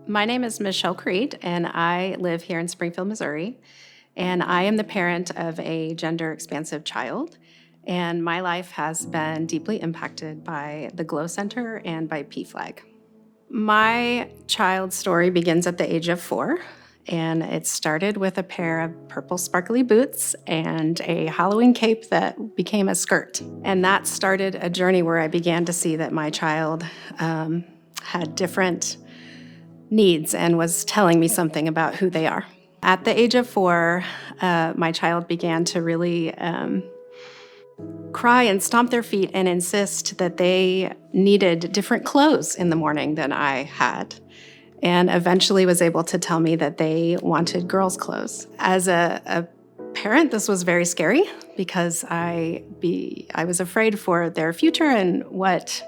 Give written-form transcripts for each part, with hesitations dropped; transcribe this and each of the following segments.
My name is Michelle Creed, and I live here in Springfield, Missouri. And I am the parent of a gender expansive child. And my life has been deeply impacted by the Glow Center and by PFLAG. My child's story begins at the age of 4. And it started with a pair of purple sparkly boots and a Halloween cape that became a skirt. And that started a journey where I began to see that my child had different needs and was telling me something about who they are. At the age of 4, my child began to really cry and stomp their feet and insist that they needed different clothes in the morning than I had, and eventually was able to tell me that they wanted girls' clothes. As a parent, this was very scary because I was afraid for their future and what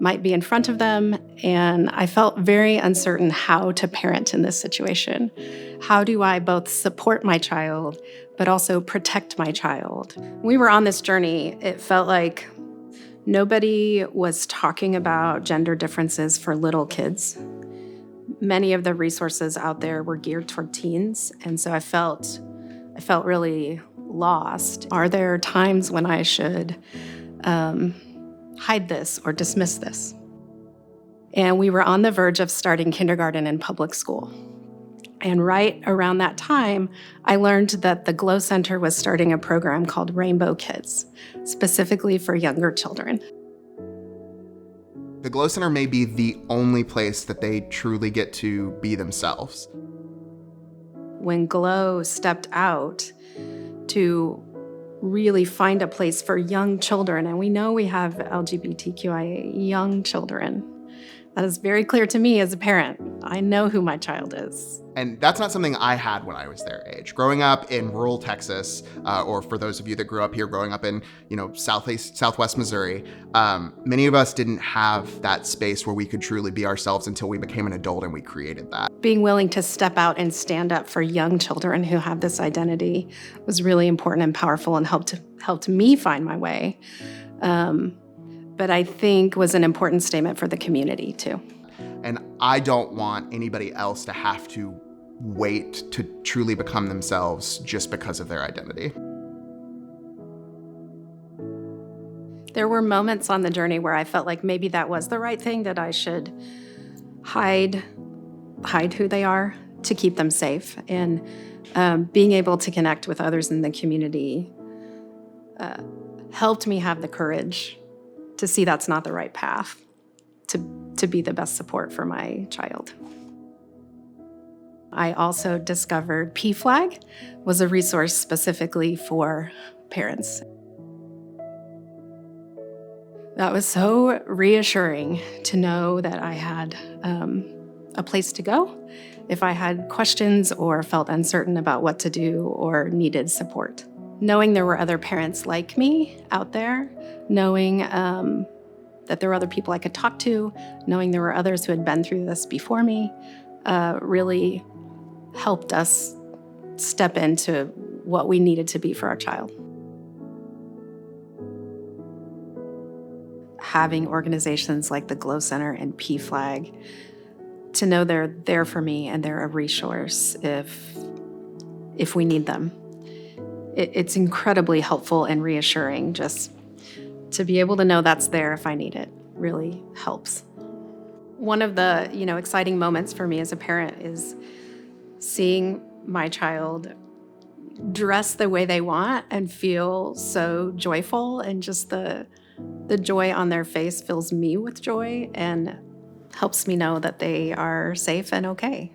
might be in front of them, and I felt very uncertain how to parent in this situation. How do I both support my child, but also protect my child? We were on this journey. It felt like nobody was talking about gender differences for little kids. Many of the resources out there were geared toward teens, and so I felt really lost. Are there times when I should hide this or dismiss this? And we were on the verge of starting kindergarten in public school. And right around that time, I learned that the Glow Center was starting a program called Rainbow Kids, specifically for younger children. The Glow Center may be the only place that they truly get to be themselves. When Glow stepped out to really find a place for young children, and we know we have LGBTQIA young children. That is very clear to me as a parent. I know who my child is. And that's not something I had when I was their age. Growing up in rural Texas, or for those of you that grew up here, growing up in Southwest Missouri, many of us didn't have that space where we could truly be ourselves until we became an adult and we created that. Being willing to step out and stand up for young children who have this identity was really important and powerful and helped me find my way. But I think was an important statement for the community too. And I don't want anybody else to have to wait to truly become themselves just because of their identity. There were moments on the journey where I felt like maybe that was the right thing, that I should hide who they are to keep them safe. And being able to connect with others in the community helped me have the courage to see that's not the right path to be the best support for my child. I also discovered PFLAG was a resource specifically for parents. That was so reassuring to know that I had a place to go if I had questions or felt uncertain about what to do or needed support. Knowing there were other parents like me out there, knowing that there were other people I could talk to, knowing there were others who had been through this before me, really helped us step into what we needed to be for our child. Having organizations like the Glow Center and PFLAG, to know they're there for me and they're a resource if we need them. It's incredibly helpful and reassuring. Just to be able to know that's there if I need it really helps. One of the exciting moments for me as a parent is seeing my child dress the way they want and feel so joyful, and just the joy on their face fills me with joy and helps me know that they are safe and okay.